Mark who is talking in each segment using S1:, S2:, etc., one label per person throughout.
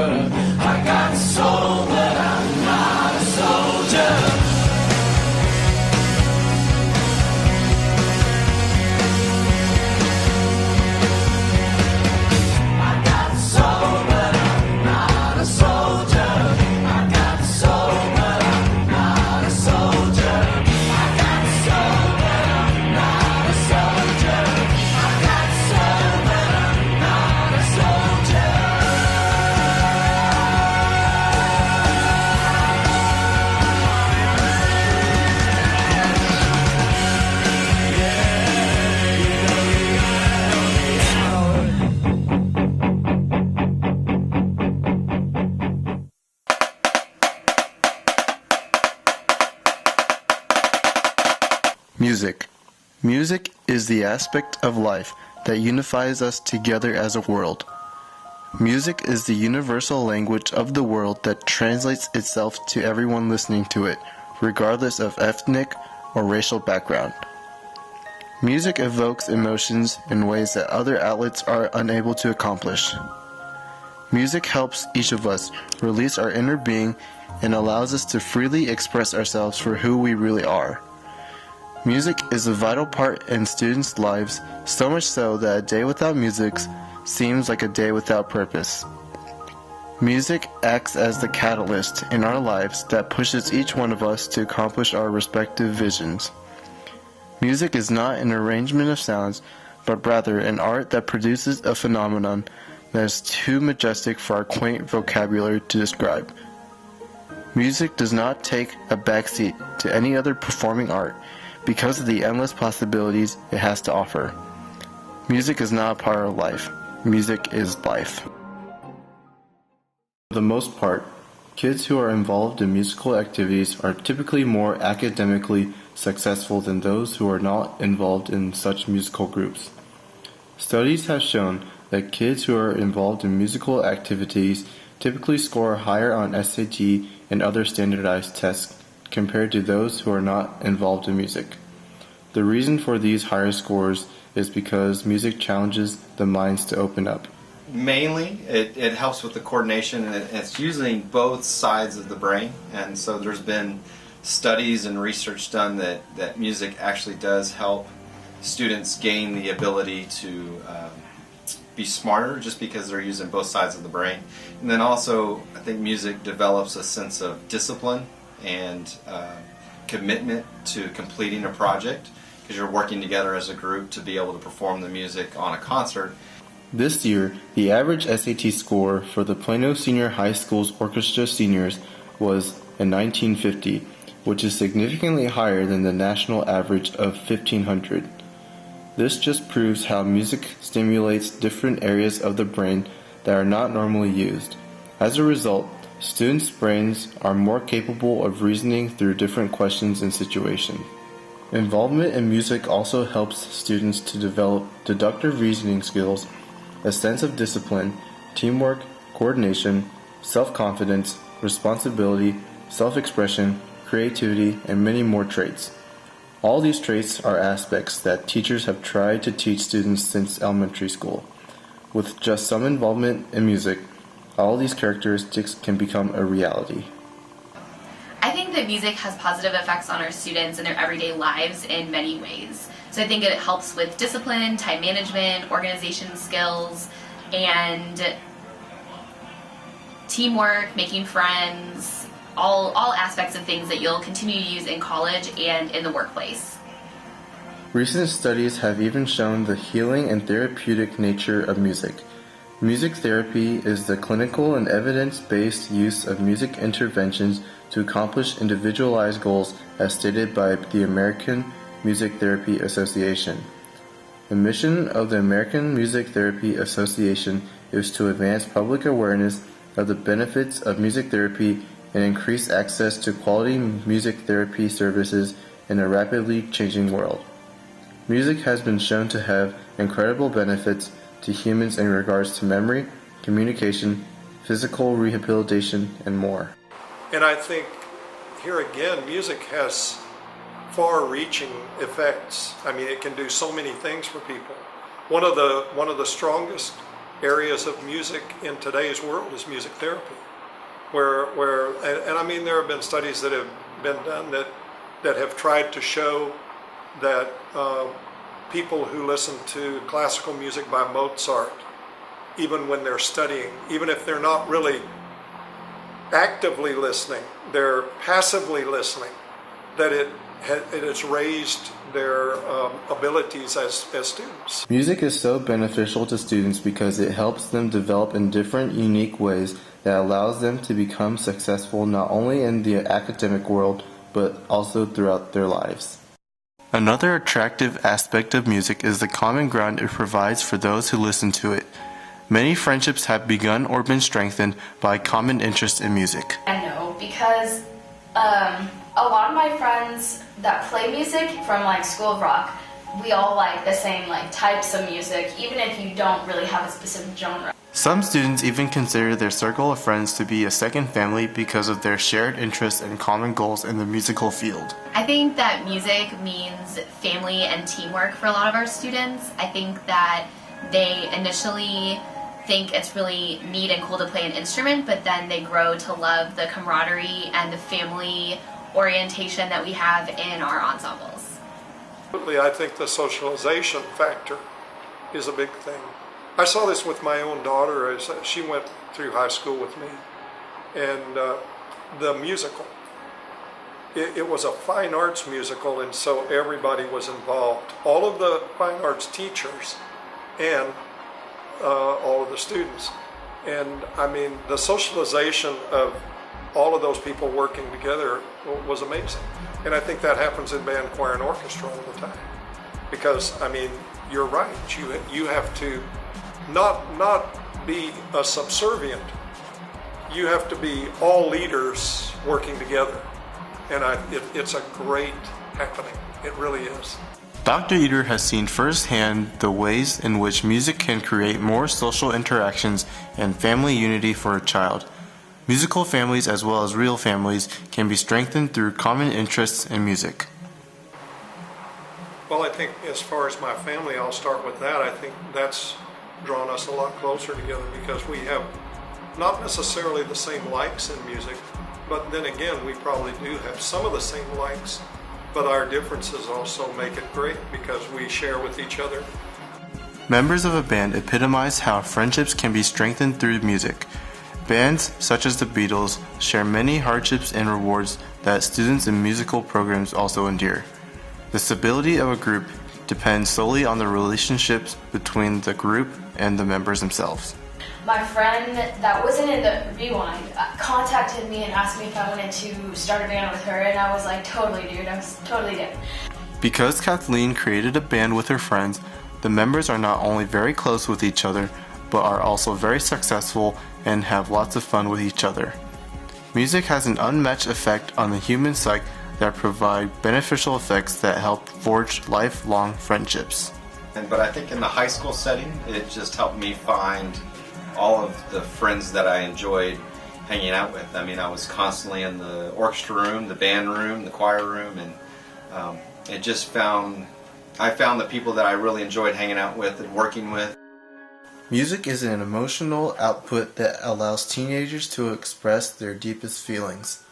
S1: soldier. I got soul, but I'm not a soldier.
S2: Music. Music is the aspect of life that unifies us together as a world. Music is the universal language of the world that translates itself to everyone listening to it, regardless of ethnic or racial background. Music evokes emotions in ways that other outlets are unable to accomplish. Music helps each of us release our inner being and allows us to freely express ourselves for who we really are. Music is a vital part in students' lives, so much so that a day without music seems like a day without purpose. Music acts as the catalyst in our lives that pushes each one of us to accomplish our respective visions. Music is not an arrangement of sounds, but rather an art that produces a phenomenon that is too majestic for our quaint vocabulary to describe. Music does not take a backseat to any other performing art, because of the endless possibilities it has to offer. Music is not a part of life. Music is life. For the most part, kids who are involved in musical activities are typically more academically successful than those who are not involved in such musical groups. Studies have shown that kids who are involved in musical activities typically score higher on SAT and other standardized tests compared to those who are not involved in music. The reason for these higher scores is because music challenges the minds to open up.
S3: Mainly, it helps with the coordination, and it's using both sides of the brain. And so there's been studies and research done that music actually does help students gain the ability to be smarter just because they're using both sides of the brain. And then also, I think music develops a sense of discipline and commitment to completing a project, because you're working together as a group to be able to perform the music on a concert.
S2: This year, the average SAT score for the Plano Senior High School's orchestra seniors was a 1950, which is significantly higher than the national average of 1500. This just proves how music stimulates different areas of the brain that are not normally used. As a result, students' brains are more capable of reasoning through different questions and situations. Involvement in music also helps students to develop deductive reasoning skills, a sense of discipline, teamwork, coordination, self-confidence, responsibility, self-expression, creativity, and many more traits. All these traits are aspects that teachers have tried to teach students since elementary school. With just some involvement in music, all these characteristics can become a reality.
S4: I think that music has positive effects on our students in their everyday lives in many ways. So I think it helps with discipline, time management, organization skills, and teamwork, making friends, all aspects of things that you'll continue to use in college and in the workplace.
S2: Recent studies have even shown the healing and therapeutic nature of music. Music therapy is the clinical and evidence-based use of music interventions to accomplish individualized goals as stated by the American Music Therapy Association. The mission of the American Music Therapy Association is to advance public awareness of the benefits of music therapy and increase access to quality music therapy services in a rapidly changing world. Music has been shown to have incredible benefits to humans in regards to memory, communication, physical rehabilitation, and more.
S5: And I think here again, music has far-reaching effects. I mean, it can do so many things for people. One of the strongest areas of music in today's world is music therapy. And I mean, there have been studies that have been done that have tried to show that people who listen to classical music by Mozart, even when they're studying, even if they're not really actively listening, they're passively listening, that it has raised their abilities as students.
S2: Music is so beneficial to students because it helps them develop in different, unique ways that allows them to become successful not only in the academic world, but also throughout their lives. Another attractive aspect of music is the common ground it provides for those who listen to it. Many friendships have begun or been strengthened by common interest in music.
S6: I know, because a lot of my friends that play music from like School of Rock, we all like the same like types of music, even if you don't really have a specific genre.
S2: Some students even consider their circle of friends to be a second family because of their shared interests and common goals in the musical field.
S4: I think that music means family and teamwork for a lot of our students. I think that they initially think it's really neat and cool to play an instrument, but then they grow to love the camaraderie and the family orientation that we have in our ensembles.
S5: Absolutely, I think the socialization factor is a big thing. I saw this with my own daughter as she went through high school with me, and the musical. It was a fine arts musical, and so everybody was involved. All of the fine arts teachers and all of the students. And I mean, the socialization of all of those people working together was amazing. And I think that happens in band, choir, and orchestra all the time. Because, I mean, you're right. You have to not be a subservient. You have to be all leaders working together. And it's a great happening. It really is.
S2: Dr. Eater has seen firsthand the ways in which music can create more social interactions and family unity for a child. Musical families as well as real families can be strengthened through common interests in music.
S5: Well, I think as far as my family, I'll start with that. I think that's drawn us a lot closer together because we have not necessarily the same likes in music, but then again, we probably do have some of the same likes, but our differences also make it great because we share with each other.
S2: Members of a band epitomize how friendships can be strengthened through music. Bands such as the Beatles share many hardships and rewards that students in musical programs also endure. The stability of a group depends solely on the relationships between the group and the members themselves.
S6: My friend that wasn't in the Rewind contacted me and asked me if I wanted to start a band with her, and I was like, totally, dude, I was totally down.
S2: Because Kathleen created a band with her friends, the members are not only very close with each other, but are also very successful and have lots of fun with each other. Music has an unmatched effect on the human psyche that provide beneficial effects that help forge lifelong friendships.
S3: But I think in the high school setting, it just helped me find all of the friends that I enjoyed hanging out with. I mean, I was constantly in the orchestra room, the band room, the choir room, and I found the people that I really enjoyed hanging out with and working with.
S2: Music is an emotional output that allows teenagers to express their deepest feelings.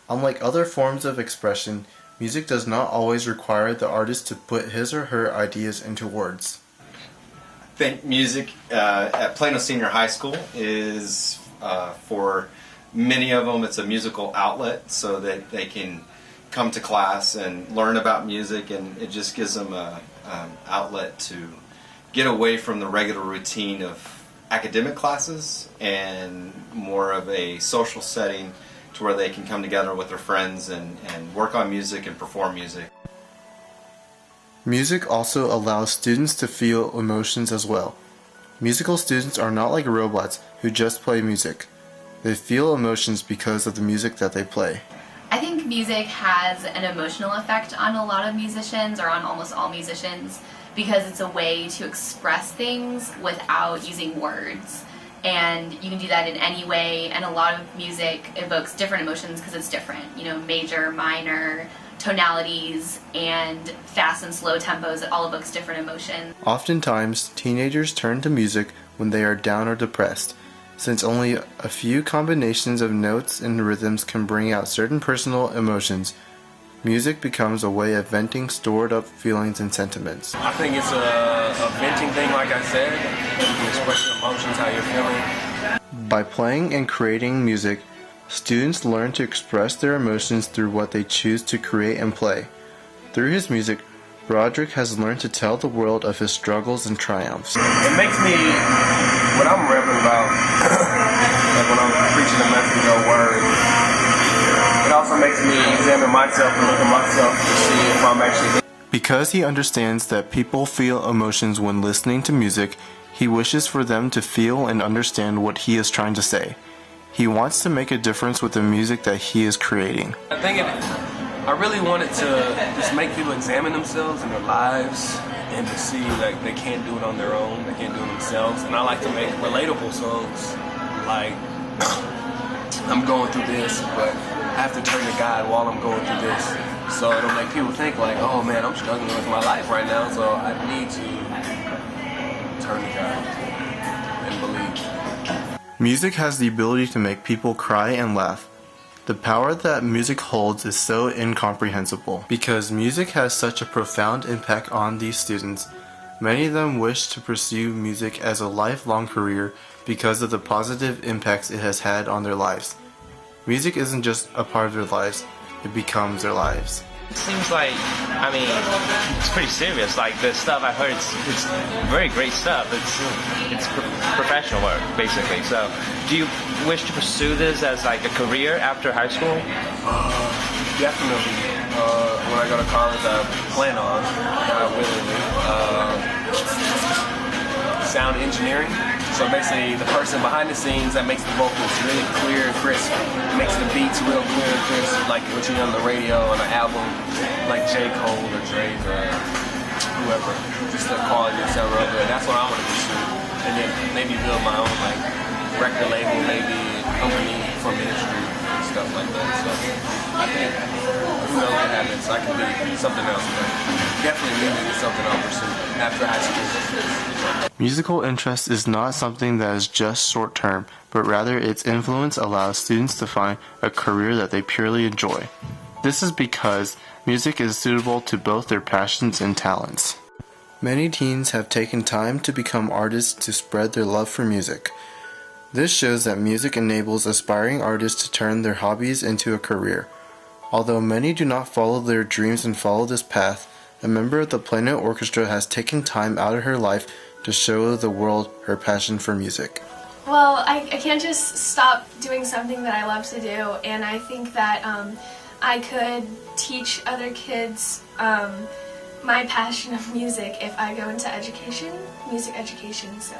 S2: Unlike other forms of expression, music does not always require the artist to put his or her ideas into words.
S3: I think music at Plano Senior High School is, for many of them, it's a musical outlet so that they can come to class and learn about music, and it just gives them an outlet to get away from the regular routine of academic classes and more of a social setting to where they can come together with their friends and work on music and perform music.
S2: Music also allows students to feel emotions as well. Musical students are not like robots who just play music. They feel emotions because of the music that they play.
S4: I think music has an emotional effect on a lot of musicians, or on almost all musicians, because it's a way to express things without using words. And you can do that in any way, and a lot of music evokes different emotions because it's different. You know, major, minor, tonalities, and fast and slow tempos, it all evokes different emotions.
S2: Oftentimes, teenagers turn to music when they are down or depressed, since only a few combinations of notes and rhythms can bring out certain personal emotions. Music becomes a way of venting stored up feelings and sentiments.
S7: I think it's a venting thing, like I said. You can express your emotions, how you're feeling.
S2: By playing and creating music, students learn to express their emotions through what they choose to create and play. Through his music, Roderick has learned to tell the world of his struggles and triumphs.
S7: It makes me, what I'm rapping about, like when I'm preaching the message or word, it also makes me examine myself and look at myself to see if I'm actually...
S2: Because he understands that people feel emotions when listening to music, he wishes for them to feel and understand what he is trying to say. He wants to make a difference with the music that he is creating.
S7: I really wanted to just make people examine themselves and their lives and to see like they can't do it on their own, they can't do it themselves. And I like to make relatable songs, like I'm going through this, but I have to turn to God while I'm going through this. So it'll make people think like, oh man, I'm struggling with my life right now, so I need to turn to God and believe.
S2: Music has the ability to make people cry and laugh. The power that music holds is so incomprehensible. Because music has such a profound impact on these students, many of them wish to pursue music as a lifelong career because of the positive impacts it has had on their lives. Music isn't just a part of their lives, it becomes their lives.
S8: It seems like, I mean, it's pretty serious. Like the stuff I heard, it's very great stuff. It's professional work, basically. So, do you wish to pursue this as like a career after high school?
S7: Definitely. When I go to college, I plan on, willingly, sound engineering. So basically, the person behind the scenes that makes the vocals really clear and crisp, makes the beats real clear and crisp, like what you hear on the radio on an album, like J. Cole or Drake or whoever. Just the quality of sound real good. That's what I want to pursue, and then maybe build my own like record label, maybe company for ministry and stuff like that. So I think who knows what happens? I can be something else, but definitely music is something I'll pursue after high school.
S2: Musical interest is not something that is just short-term, but rather its influence allows students to find a career that they purely enjoy. This is because music is suitable to both their passions and talents. Many teens have taken time to become artists to spread their love for music. This shows that music enables aspiring artists to turn their hobbies into a career. Although many do not follow their dreams and follow this path, a member of the Plano Orchestra has taken time out of her life to show the world her passion for music.
S9: Well, I can't just stop doing something that I love to do, and I think that I could teach other kids my passion of music if I go into education, music education, so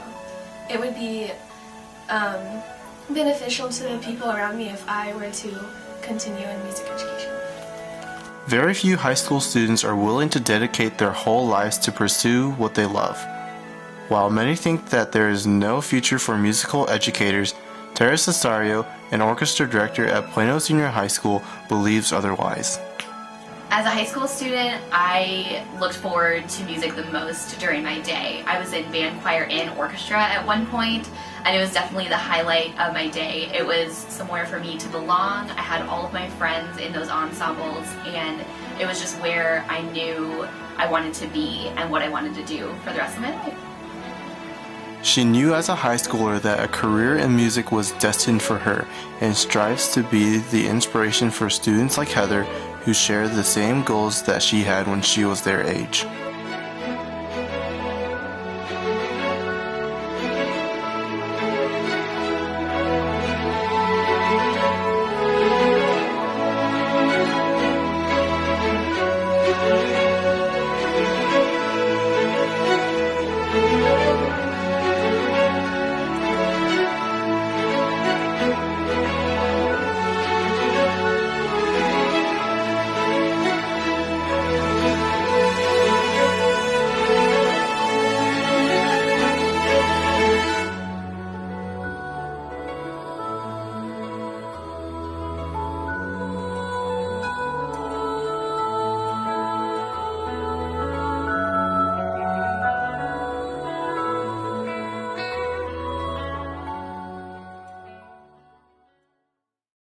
S9: it would be beneficial to the people around me if I were to continue in music education.
S2: Very few high school students are willing to dedicate their whole lives to pursue what they love. While many think that there is no future for musical educators, Tara Cesario, an orchestra director at Plano Senior High School, believes otherwise.
S4: As a high school student, I looked forward to music the most during my day. I was in band, choir, and orchestra at one point, and it was definitely the highlight of my day. It was somewhere for me to belong. I had all of my friends in those ensembles, and it was just where I knew I wanted to be and what I wanted to do for the rest of my life.
S2: She knew as a high schooler that a career in music was destined for her and strives to be the inspiration for students like Heather who share the same goals that she had when she was their age.